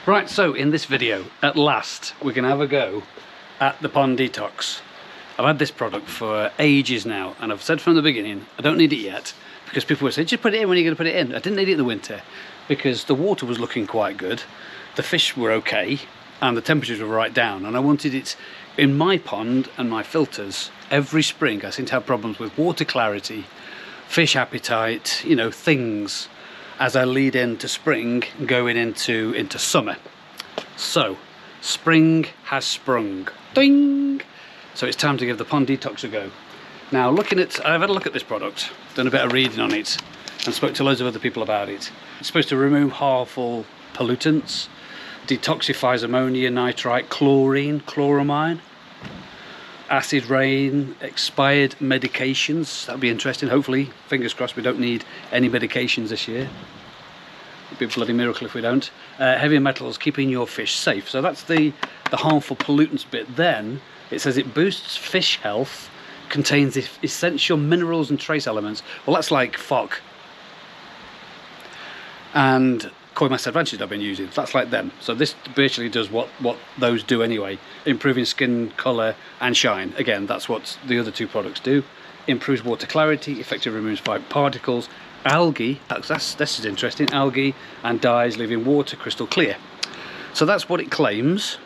Right, so in this video, at last, we're going to have a go at the Pond Detox. I've had this product for ages now, and I've said from the beginning, I don't need it yet, because people would say, just put it in when you're going to put it in. I didn't need it in the winter, because the water was looking quite good, the fish were okay, and the temperatures were right down, and I wanted it in my pond and my filters. Every spring I seem to have problems with water clarity, fish appetite, you know, things, as I lead into spring, going into summer. So, spring has sprung. Ding! So it's time to give the Pond Detox a go. Now, I've had a look at this product, done a bit of reading on it, and spoke to loads of other people about it. It's supposed to remove harmful pollutants, detoxifies ammonia, nitrite, chlorine, chloramine, acid rain, expired medications. That'll be interesting. Hopefully, fingers crossed, we don't need any medications this year. It'd be a bloody miracle if we don't. Heavy metals, keeping your fish safe. So that's the harmful pollutants bit. Then it says it boosts fish health, contains essential minerals and trace elements. Well, that's like phoc and Koi Master Advantage I've been using. That's like them. So this virtually does what those do anyway, improving skin colour and shine. Again, that's what the other two products do. Improves water clarity, effectively removes fine particles, algae, this is interesting, algae and dyes, leaving water crystal clear. So that's what it claims.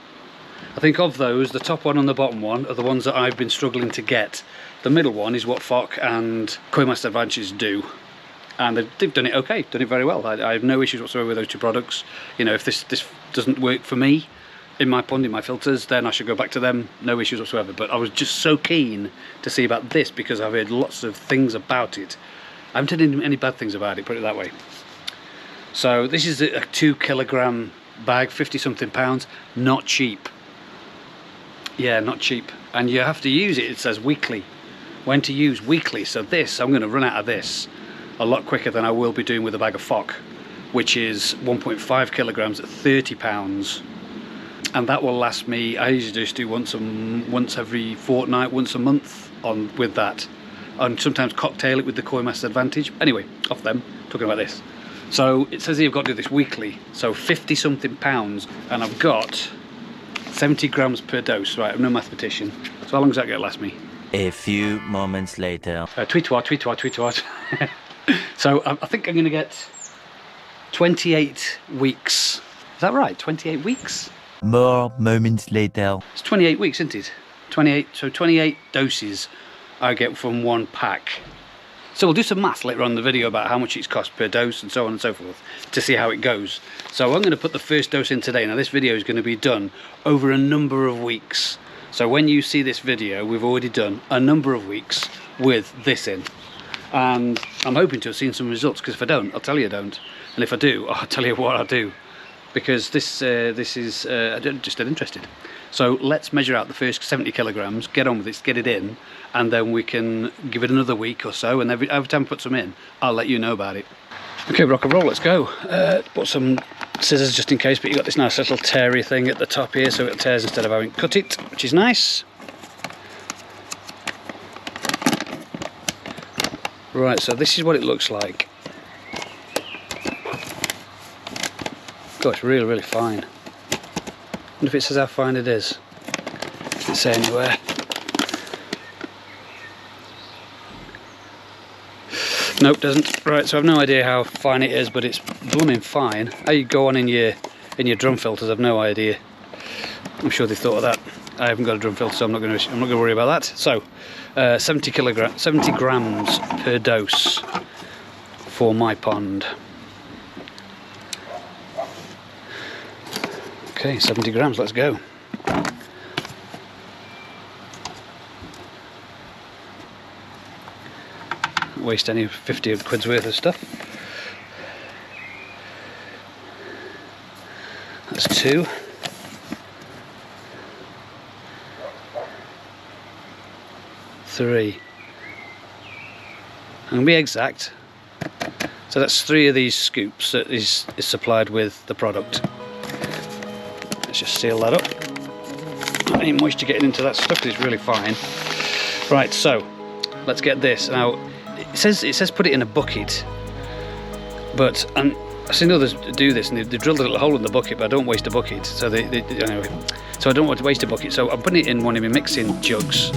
I think of those, the top one and the bottom one are the ones that I've been struggling to get. The middle one is what phoc and Koi Master Advantage do. And they've done it okay, done it very well. I have no issues whatsoever with those two products. You know, if this doesn't work for me in my pond, in my filters, then I should go back to them, no issues whatsoever. But I was just so keen to see about this because I've heard lots of things about it. I haven't heard any bad things about it, put it that way. So this is a 2 kilogram bag, 50 something pounds, not cheap. Yeah, not cheap. And you have to use it, it says weekly. When to use weekly. So this, I'm going to run out of this a lot quicker than I will be doing with a bag of phoc, which is 1.5 kilograms at 30 pounds. And that will last me, I usually just do once every fortnight, once a month with that. And sometimes cocktail it with the Koi Master Advantage. Anyway, off them, talking about this. So it says here I've got to do this weekly. So 50 something pounds, and I've got 70 grams per dose. Right, I'm no mathematician. So how long does that get last me? A few moments later. Tweet. So I think I'm going to get 28 weeks. Is that right? 28 weeks? More moments later. It's 28 weeks, isn't it? 28 doses I get from one pack. So we'll do some maths later on in the video about how much it's cost per dose and so on and so forth to see how it goes. So I'm going to put the first dose in today. Now this video is going to be done over a number of weeks. So when you see this video, we've already done a number of weeks with this in. And I'm hoping to have seen some results, because if I don't, I'll tell you I don't. And if I do, I'll tell you what I do. Because this is just interested. So let's measure out the first 70 kilograms, get on with it, get it in, and then we can give it another week or so, and every time I put some in, I'll let you know about it. Okay, rock and roll, let's go. Put some scissors just in case, but you've got this nice little teary thing at the top here, so it tears instead of having cut it, which is nice. Right, so this is what it looks like. God, it's really, really fine. I wonder if it says how fine it is. Does it say anywhere? Nope, doesn't. Right, so I've no idea how fine it is, but it's blooming fine. How you go on in your drum filters, I've no idea. I'm sure they thought of that. I haven't got a drum filter, so I'm not going to worry about that. So, 70 grams per dose for my pond. Okay, 70 grams, let's go. Don't waste any 50 quid's worth of stuff. That's 2. 3. I'm going to be exact. So that's 3 of these scoops that is supplied with the product. Let's just seal that up. Not any moisture getting into that stuff, because it's really fine. Right, so let's get this. Now it says put it in a bucket, but I've seen others do this, and they've drilled a little hole in the bucket, but I don't waste a bucket. So anyway, so I don't want to waste a bucket. So I'm putting it in one of my mixing jugs.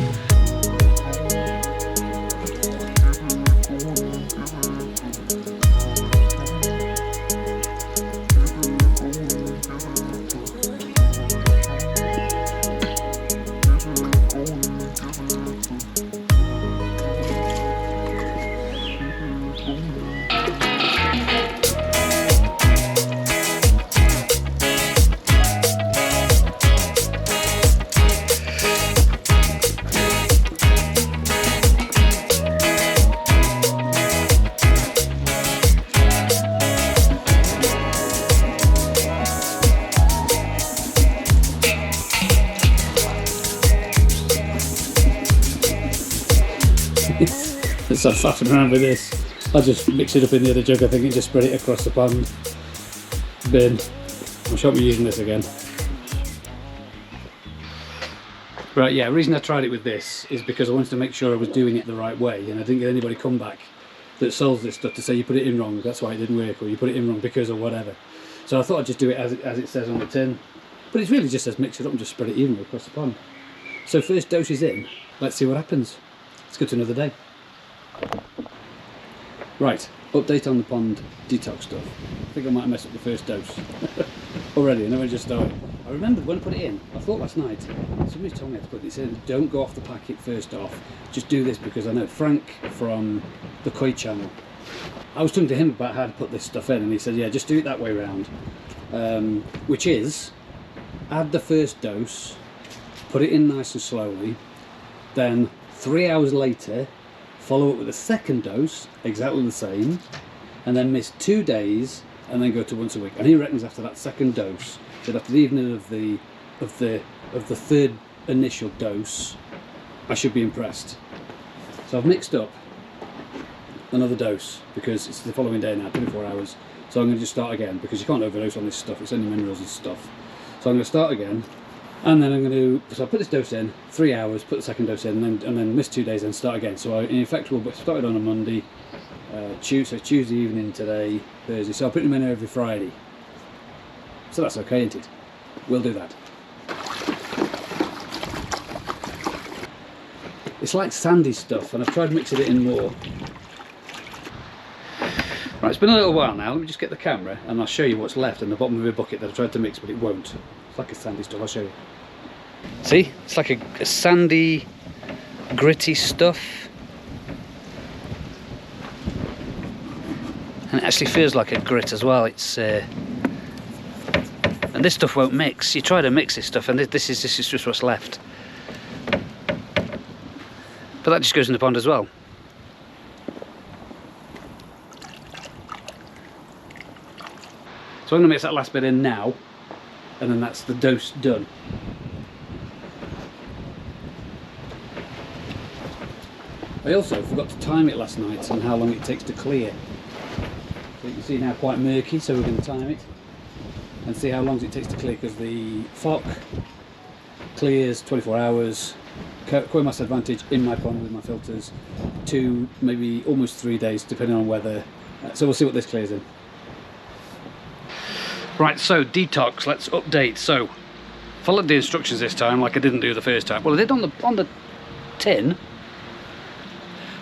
So faffing around with this, I'll just mix it up in the other jug, I think, and just spread it across the pond bin. I shan't be using this again. Right, yeah, the reason I tried it with this is because I wanted to make sure I was doing it the right way, and I didn't get anybody come back that sells this stuff to say you put it in wrong, that's why it didn't work, or you put it in wrong because or whatever. So I thought I'd just do it as it says on the tin, but it really just says mix it up and just spread it evenly across the pond. So first dose is in, let's see what happens. Let's go to another day. Right, update on the pond detox stuff. I think I might have messed up the first dose already, and then I just started. I remembered when I put it in, I thought last night, somebody told me how to put this in, don't go off the packet first off, just do this, because I know Frank from the Koi channel, I was talking to him about how to put this stuff in, and he said, yeah, just do it that way around, which is, add the first dose, put it in nice and slowly, then 3 hours later, follow up with a second dose, exactly the same, and then miss 2 days, and then go to once a week. And he reckons after that second dose, that after the evening of the third initial dose, I should be impressed. So I've mixed up another dose because it's the following day now, 24 hours. So I'm going to just start again because you can't overdose on this stuff. It's only minerals and stuff. So I'm going to start again. And then I'm going to, so I put this dose in, 3 hours, put the second dose in, and then miss 2 days and start again. So in effect, we'll start on a Monday, Tuesday evening today, Thursday. So I'll put them in every Friday. So that's okay, isn't it? We'll do that. It's like sandy stuff, and I've tried mixing it in more. Right, it's been a little while now. Let me just get the camera, and I'll show you what's left in the bottom of the bucket that I tried to mix, but it won't. It's like a sandy stuff, I'll show you. See? It's like a sandy, gritty stuff. And it actually feels like a grit as well. It's and this stuff won't mix. You try to mix this stuff, and this is just what's left. But that just goes in the pond as well. So I'm going to mix that last bit in now, and then that's the dose done. I also forgot to time it last night and how long it takes to clear. So you can see now quite murky, so we're going to time it and see how long it takes to clear, because the FOC clears 24 hours, Koi Mass Advantage in my pond with my filters, 2, maybe almost 3 days depending on weather. So we'll see what this clears in. Right, so detox, let's update. So followed the instructions this time like I didn't do the first time. Well, I did on the tin,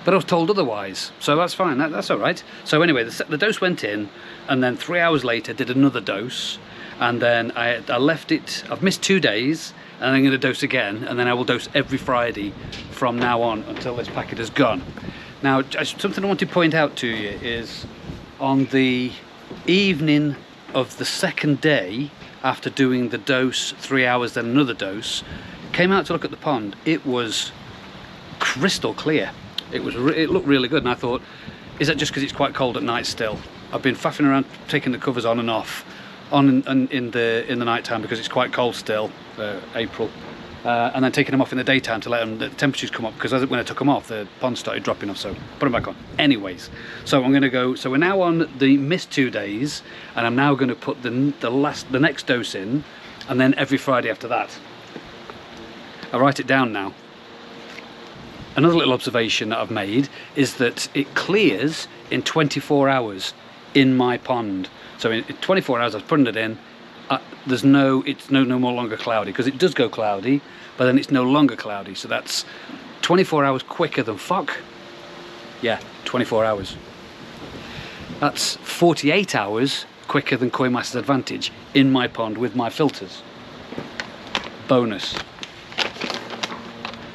but I was told otherwise, so that's fine, that's all right. So anyway, the dose went in, and then 3 hours later did another dose, and then I left it. I've missed 2 days, and I'm going to dose again, and then I will dose every Friday from now on until this packet is gone. Now, something I want to point out to you is on the evening of the second day after doing the dose, 3 hours, then another dose, came out to look at the pond. It was crystal clear. It looked really good, and I thought, is that just because it's quite cold at night still? I've been faffing around taking the covers on and off in the night time because it's quite cold still, April, and then taking them off in the daytime to let the temperatures come up, because when I took them off the pond started dropping off, so put them back on. Anyways, so I'm going to go, so we're now on the missed 2 days, and I'm now going to put the next dose in, and then every Friday after that. I'll write it down now. Another little observation that I've made is that it clears in 24 hours. in my pond. So in 24 hours I was putting it in, it's no more longer cloudy, because it does go cloudy, but then it's no longer cloudy. So that's 24 hours quicker than fuck. Yeah, 24 hours. That's 48 hours quicker than Koi Master's Advantage in my pond with my filters. Bonus.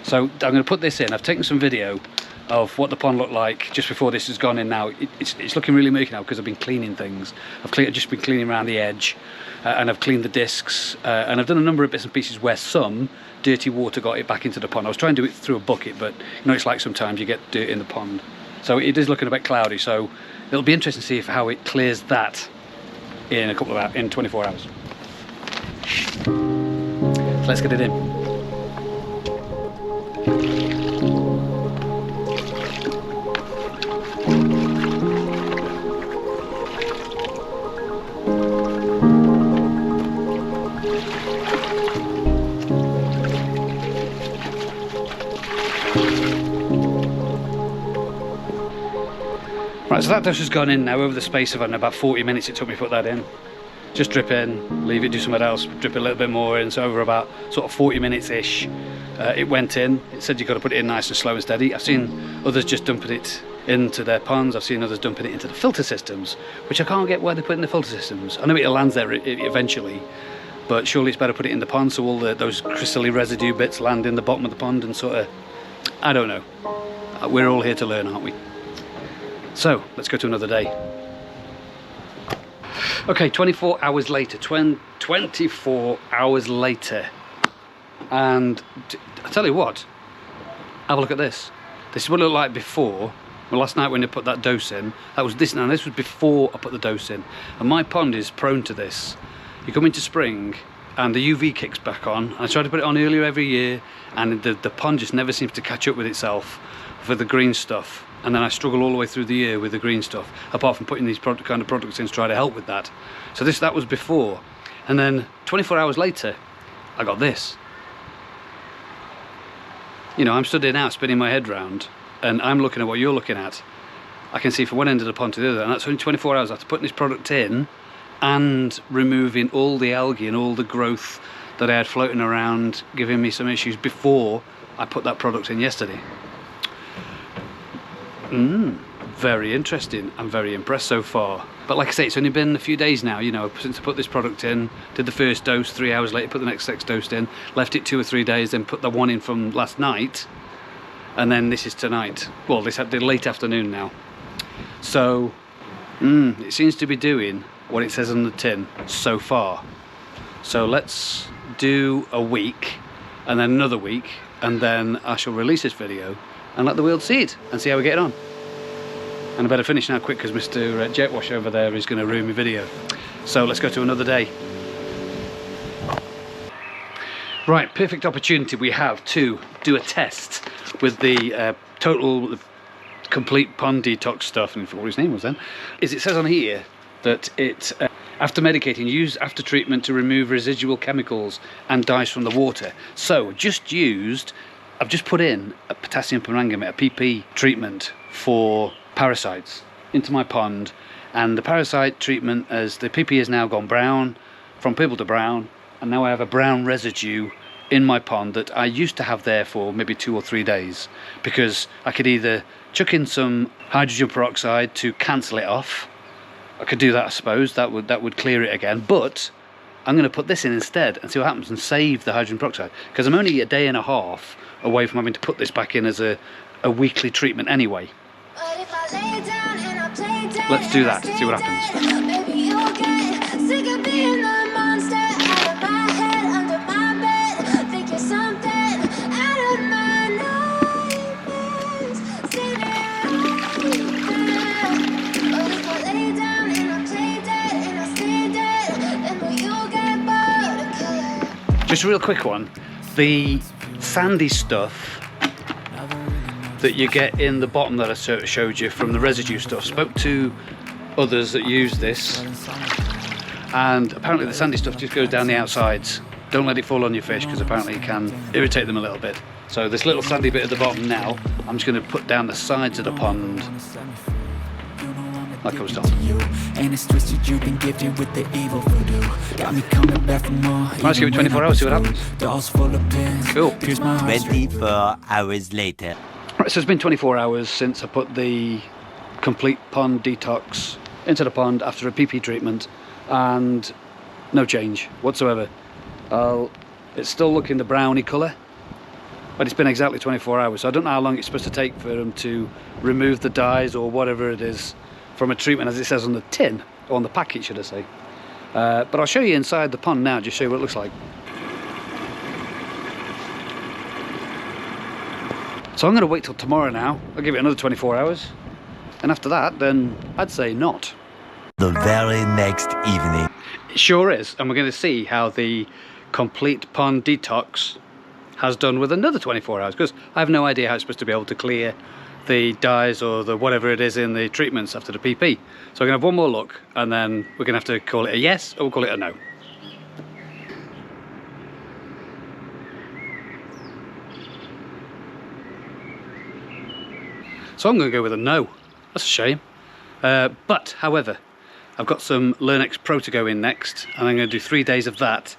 So I'm going to put this in. I've taken some video of what the pond looked like just before this has gone in now. It's looking really murky now because I've been cleaning things. I've just been cleaning around the edge, and I've cleaned the discs, and I've done a number of bits and pieces where some dirty water got it back into the pond. I was trying to do it through a bucket, but you know, it's like sometimes you get dirt in the pond. So it is looking a bit cloudy, so it'll be interesting to see how it clears that in a couple of hours, in 24 hours. So let's get it in. Right, so that dose has gone in now over the space of about 40 minutes it took me to put that in. Just drip in, leave it, do something else, drip a little bit more in, so over about sort of 40 minutes-ish it went in. It said you've got to put it in nice and slow and steady. I've seen others just dumping it into their ponds. I've seen others dumping it into the filter systems, which I can't get why they put in the filter systems. I know it lands there eventually, but surely it's better put it in the pond so all those crystally residue bits land in the bottom of the pond and sort of, I don't know. We're all here to learn, aren't we? So, let's go to another day. Okay, 24 hours later, 24 hours later. And I tell you what, have a look at this. This is what it looked like before. Well, last night when I put that dose in, this was before I put the dose in. And my pond is prone to this. You come into spring and the UV kicks back on. I try to put it on earlier every year, and the pond just never seems to catch up with itself for the green stuff. And then I struggle all the way through the year with the green stuff, apart from putting these kind of products in to try to help with that. So that was before. And then 24 hours later, I got this. You know, I'm stood here now spinning my head round, and I'm looking at what you're looking at. I can see from one end of the pond to the other, and that's only 24 hours after putting this product in and removing all the algae and all the growth that I had floating around, giving me some issues before I put that product in yesterday. Very interesting. I'm very impressed so far. But like I say, it's only been a few days now, you know, since I put this product in, did the first dose, 3 hours later put the next dose in, left it 2 or 3 days, then put the one in from last night, and then this is tonight. Well, this is late afternoon now. So, it seems to be doing what it says on the tin so far. So let's do a week, and then another week, and then I shall release this video and let the world see it and see how we're getting on. And I better finish now quick because Mr. Jetwash over there is going to ruin my video. So let's go to another day. Right, perfect opportunity we have to do a test with the Complete Pond Detox stuff, and I forgot what his name was then. It says on here that it, after medicating, use after treatment to remove residual chemicals and dyes from the water. So I've just put in a potassium permanganate, a PP treatment for parasites into my pond, and the parasite treatment, as the PP has now gone brown, from purple to brown, and now I have a brown residue in my pond that I used to have there for maybe 2 or 3 days, because I could either chuck in some hydrogen peroxide to cancel it off. I could do that, I suppose, that would clear it again, but I'm going to put this in instead and see what happens and save the hydrogen peroxide, because I'm only a day and a half away from having to put this back in as a weekly treatment anyway. Let's do that, see what happens. Just a real quick one, the sandy stuff that you get in the bottom that I showed you from the residue stuff. Spoke to others that use this, and apparently the sandy stuff just goes down the outsides. Don't let it fall on your fish, because apparently it can irritate them a little bit. So this little sandy bit at the bottom now, I'm just going to put down the sides of the pond That goes down. And it's twisted, you've been gifted with the evil voodoo. Got me coming back for more. Let's give it 24 hours, see what happens. Dolls full of pins. Cool. Here's my heart. 24 hours later. Right, so it's been 24 hours since I put the Complete Pond Detox into the pond after a PP treatment, and no change whatsoever. It's still looking the browny colour, but it's been exactly 24 hours, so I don't know how long it's supposed to take for them to remove the dyes or whatever it is from a treatment, as it says on the tin, or on the packet should I say. But I'll show you inside the pond now, just show you what it looks like. So I'm going to wait till tomorrow now. I'll give it another 24 hours, and after that then I'd say not. The very next evening. It sure is, and we're going to see how the Complete Pond Detox has done with another 24 hours, because I have no idea how it's supposed to be able to clear the dyes or the whatever it is in the treatments after the PP. So we're going to have one more look, and then we're going to have to call it a yes or we'll call it a no. So I'm going to go with a no. That's a shame. But, however, I've got some LearnX Pro to go in next, and I'm going to do 3 days of that,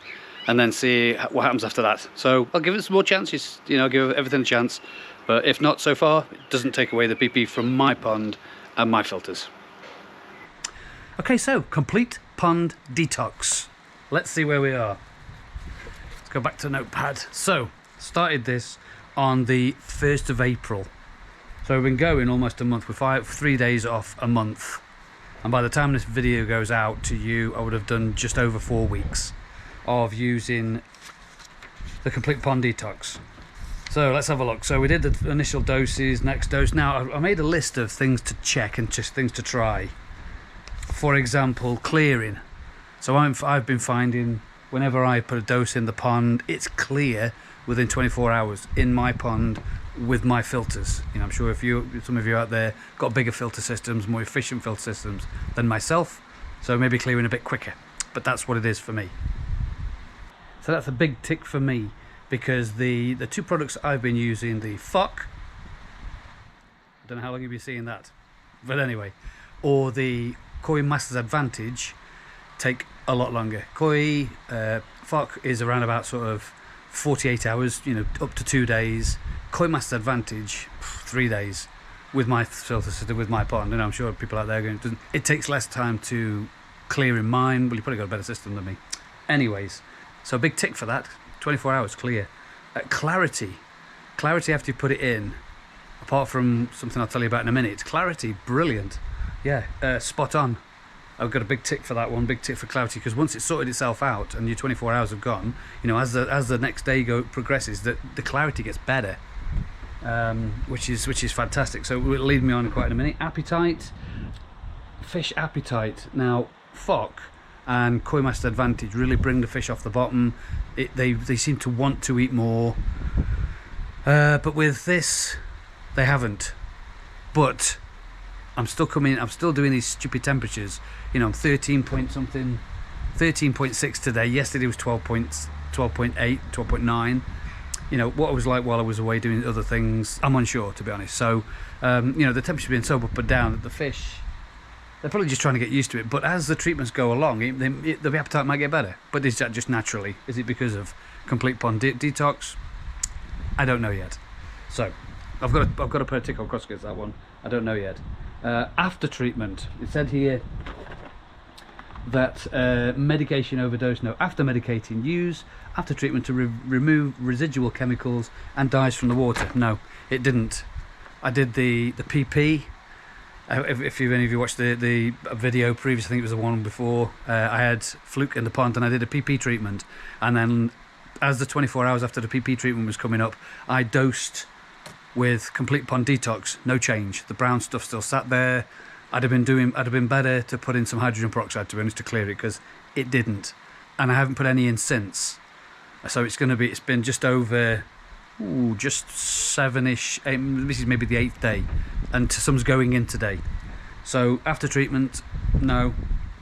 and then see what happens after that. So I'll give it some more chances, you know, give everything a chance. But if not, so far, it doesn't take away the PP from my pond and my filters. Okay, so Complete Pond Detox. Let's see where we are. Let's go back to Notepad. So, started this on the 1st of April. So we've been going almost a month, with 3 days off a month. And by the time this video goes out to you, I would have done just over 4 weeks of using the Complete Pond Detox. So let's have a look. So we did the initial doses, next dose. Now I made a list of things to check and just things to try. For example, clearing. So I've been finding whenever I put a dose in the pond, it's clear within 24 hours in my pond with my filters. You know, I'm sure if some of you out there got bigger filter systems, more efficient filter systems than myself, so maybe clearing a bit quicker. But that's what it is for me. So that's a big tick for me, because the two products I've been using, the FOC, I don't know how long you'll be seeing that, but anyway, or the Koi Masters Advantage, take a lot longer. Koi FOC is around about sort of 48 hours, you know, up to 2 days. Koi Masters Advantage, 3 days with my filter system, with my pond. And I'm sure people out there are going, it takes less time to clear in mine. Well, you've probably got a better system than me. Anyways, so big tick for that. 24 hours clear. Clarity after you put it in, apart from something I'll tell you about in a minute. Clarity, brilliant. Yeah, spot on. I've got a big tick for that one, big tick for clarity, because once it's sorted itself out and your 24 hours have gone, you know, as the next day progresses, the clarity gets better, which is fantastic. So it will lead me on quite in a minute. Appetite, fish appetite. Now, FOC and Koi Master Advantage really bring the fish off the bottom. They seem to want to eat more, but with this, they haven't. But I'm still doing these stupid temperatures. You know, I'm 13 point something, 13.6 today. Yesterday was 12.8, 12.9. You know, what it was like while I was away doing other things, I'm unsure, to be honest. So, you know, the temperature's been so up and down that the fish, they're probably just trying to get used to it. But as the treatments go along, the appetite might get better. But is that just naturally? Is it because of Complete Pond Detox? I don't know yet. So, I've got to put a tick across against that one. I don't know yet. After treatment, it said here that medication overdose, no, after medicating, use after treatment to remove residual chemicals and dyes from the water. No, it didn't. I did the PP. If any of you watched the video previous, I think it was the one before, I had fluke in the pond and I did a PP treatment, and then as the 24 hours after the PP treatment was coming up, I dosed with Complete Pond Detox. No change. The brown stuff still sat there. I'd have been better to put in some hydrogen peroxide, to be honest, to clear it, because it didn't, and I haven't put any in since. So it's been just over, just 7-ish. This is maybe the 8th day, and some's going in today. So after treatment, no.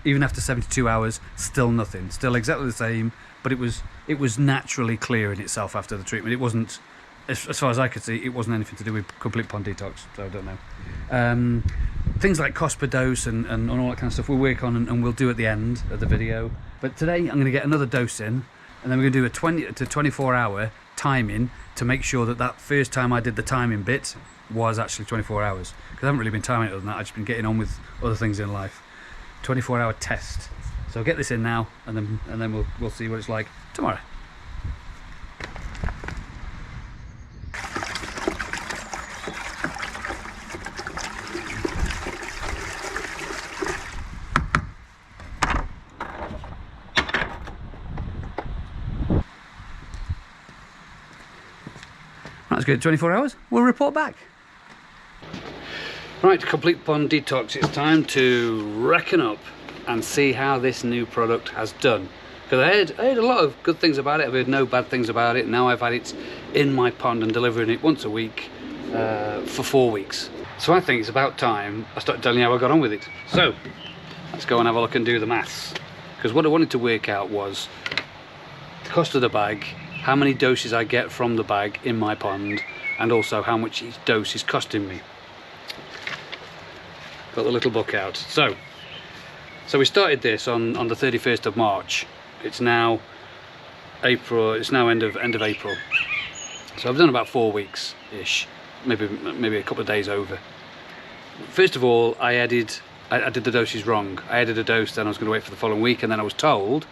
Even after 72 hours, still nothing. Still exactly the same, but it was naturally clearing itself after the treatment. It wasn't, as far as I could see, it wasn't anything to do with Complete Pond Detox, so I don't know. things like cost per dose and all that kind of stuff we'll work on and we'll do at the end of the video. But today I'm going to get another dose in, and then we're going to do a 20 to 24 hour timing to make sure that that first time I did the timing bit was actually 24 hours. Because I haven't really been timing it other than that, I've just been getting on with other things in life. 24-hour test. So I'll get this in now, and then we'll see what it's like tomorrow. That's good. 24 hours. We'll report back. Right, Complete Pond Detox. It's time to reckon up and see how this new product has done. Because I heard a lot of good things about it. I've heard no bad things about it. Now I've had it in my pond and delivering it once a week for 4 weeks. So I think it's about time I started telling you how I got on with it. So let's go and have a look and do the maths. Because what I wanted to work out was the cost of the bag, how many doses I get from the bag in my pond, and also how much each dose is costing me. Got the little book out. So we started this on the 31st of March. It's now April. It's now end of April. So I've done about 4 weeks ish, maybe a couple of days over. First of all, I did the doses wrong. I added a dose, then I was going to wait for the following week, and then I was told,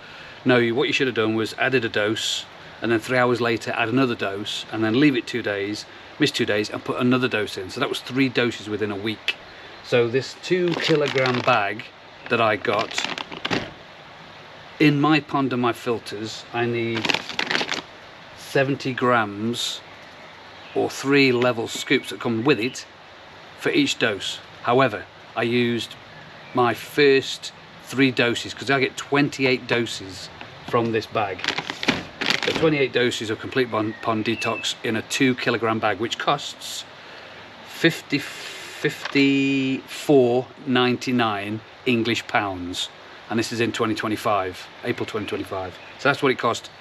no, what you should have done was added a dose, and then 3 hours later add another dose, and then leave it 2 days, miss 2 days, and put another dose in. So that was 3 doses within a week. So this 2 kilogram bag that I got, in my pond and my filters, I need 70 grams or 3 level scoops that come with it for each dose. However, I used my first 3 doses because I get 28 doses from this bag. So 28 doses of Complete Pond Detox in a 2 kilogram bag, which costs £54.99 English pounds, and this is in 2025, April 2025. So that's what it cost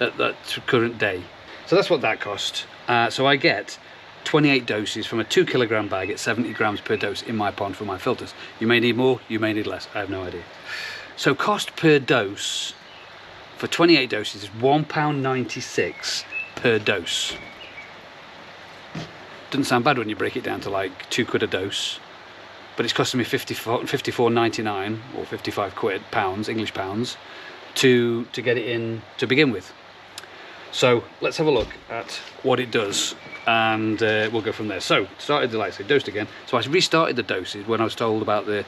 at that current day. So that's what that cost. So I get 28 doses from a 2 kilogram bag at 70 grams per dose in my pond for my filters. You may need more, you may need less, I have no idea. So cost per dose for 28 doses is £1.96 per dose. Doesn't sound bad when you break it down to like £2 a dose, but it's costing me £54.99 or 55 pounds, English pounds, to get it in to begin with. So let's have a look at what it does, and we'll go from there. So started the, like I said, dosed again. So I restarted the doses when I was told about the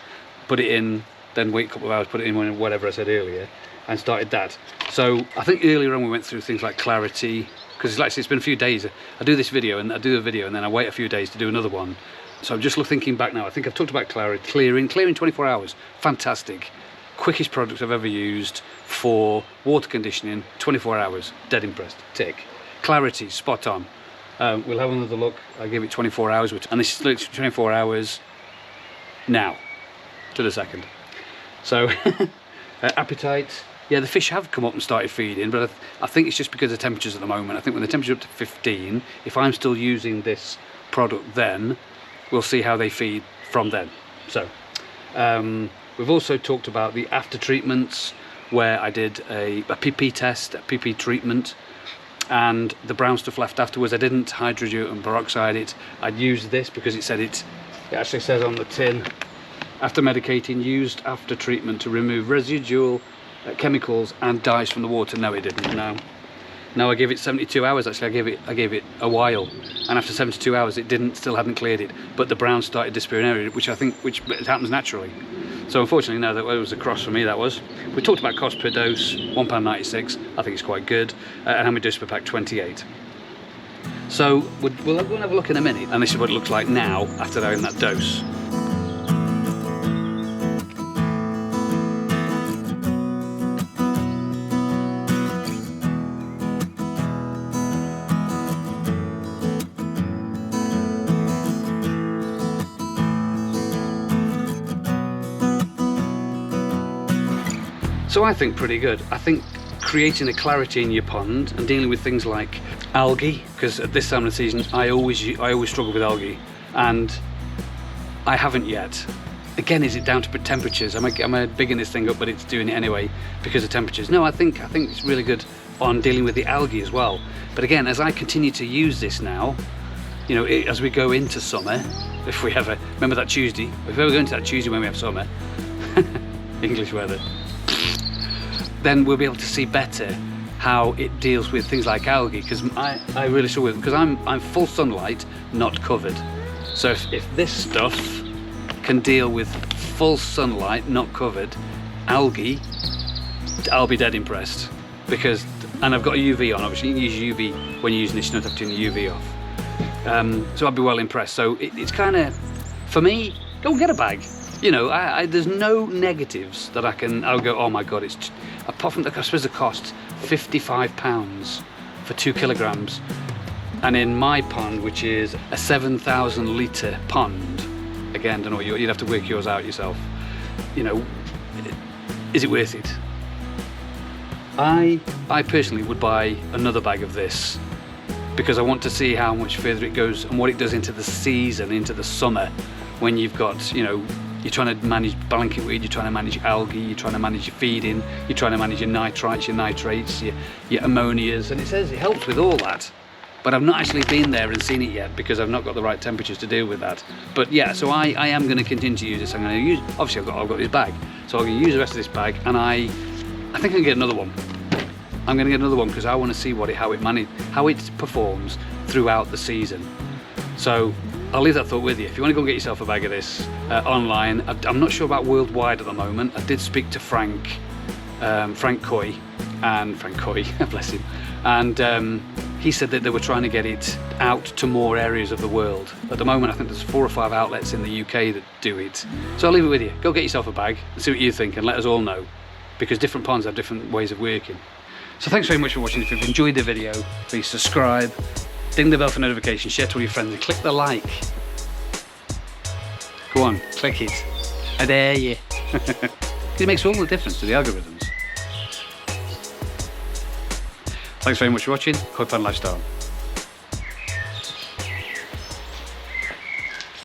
put it in, then wait a couple of hours, put it in, whatever I said earlier, and started that. So I think earlier on we went through things like clarity, because like I said, it's been a few days. I do this video and I do a video and then I wait a few days to do another one. So I'm just thinking back now. I think I've talked about clarity, clearing 24 hours, fantastic. Quickest product I've ever used for water conditioning, 24 hours, dead impressed, tick. Clarity, spot on. We'll have another look. I give it 24 hours, and this is literally 24 hours now, to the second. So, appetite. Yeah, the fish have come up and started feeding, but I think it's just because of the temperatures at the moment. I think when the temperature's up to 15, if I'm still using this product then, we'll see how they feed from then. So, we've also talked about the after treatments, where I did a PP test, a PP treatment, and the brown stuff left afterwards. I didn't hydrogen peroxide it. I'd used this because it said it actually says on the tin, after medicating, used after treatment to remove residual chemicals and dyes from the water. No, it didn't. No, I gave it 72 hours. Actually, I gave it a while, and after 72 hours, it still hadn't cleared it. But the brown started disappearing, which it happens naturally. So unfortunately, no, that was a cross for me. That was. We talked about cost per dose, £1.96. I think it's quite good, and how many doses per pack? 28. So we'll go and have a look in a minute, and this is what it looks like now after having that dose. So I think pretty good. I think creating a clarity in your pond and dealing with things like algae, because at this time of the season I always struggle with algae, and I haven't yet. again, is it down to temperatures? Am I bigging this thing up, but it's doing it anyway because of temperatures? No, I think it's really good on dealing with the algae as well. But again, as I continue to use this now, you know, as we go into summer, if we ever, remember that Tuesday, if we ever go into that Tuesday when we have summer, English weather, then we'll be able to see better how it deals with things like algae, because I really struggle with it, because I'm full sunlight, not covered. So if this stuff can deal with full sunlight, not covered, algae, I'll be dead impressed. Because, and I've got a UV on, obviously you can use UV when you're using this, you don't have to turn the UV off. So I'd be well impressed. So it's kind of, for me, go and get a bag. You know, there's no negatives that I'll go, oh my God, it's, apart from, I suppose the cost, £55 for 2 kilograms. And in my pond, which is a 7,000 litre pond, again, don't know what you'd have to work yours out yourself. You know, is it worth it? I personally would buy another bag of this because I want to see how much further it goes and what it does into the season, into the summer, when you've got, you know, you're trying to manage blanket weed, you're trying to manage algae, you're trying to manage your feeding, you're trying to manage your nitrites, your nitrates, your ammonias, and it says it helps with all that. But I've not actually been there and seen it yet because I've not got the right temperatures to deal with that. But yeah, so I am going to continue to use this. I'm going to use, obviously I've got this bag, so I'm going to use the rest of this bag, and I think I'm going to get another one. I'm going to get another one because I want to see how it performs throughout the season. So I'll leave that thought with you. If you want to go and get yourself a bag of this online, I'm not sure about worldwide at the moment. I did speak to Frank Coy, bless him, and he said that they were trying to get it out to more areas of the world. At the moment, I think there's 4 or 5 outlets in the UK that do it. So I'll leave it with you. Go get yourself a bag and see what you think, and let us all know, because different ponds have different ways of working. So thanks very much for watching. If you've enjoyed the video, please subscribe, ding the bell for notifications, share to all your friends, and click the like. Go on, click it. I dare you. It makes all the difference to the algorithms. Thanks very much for watching. Complete Pond Lifestyle.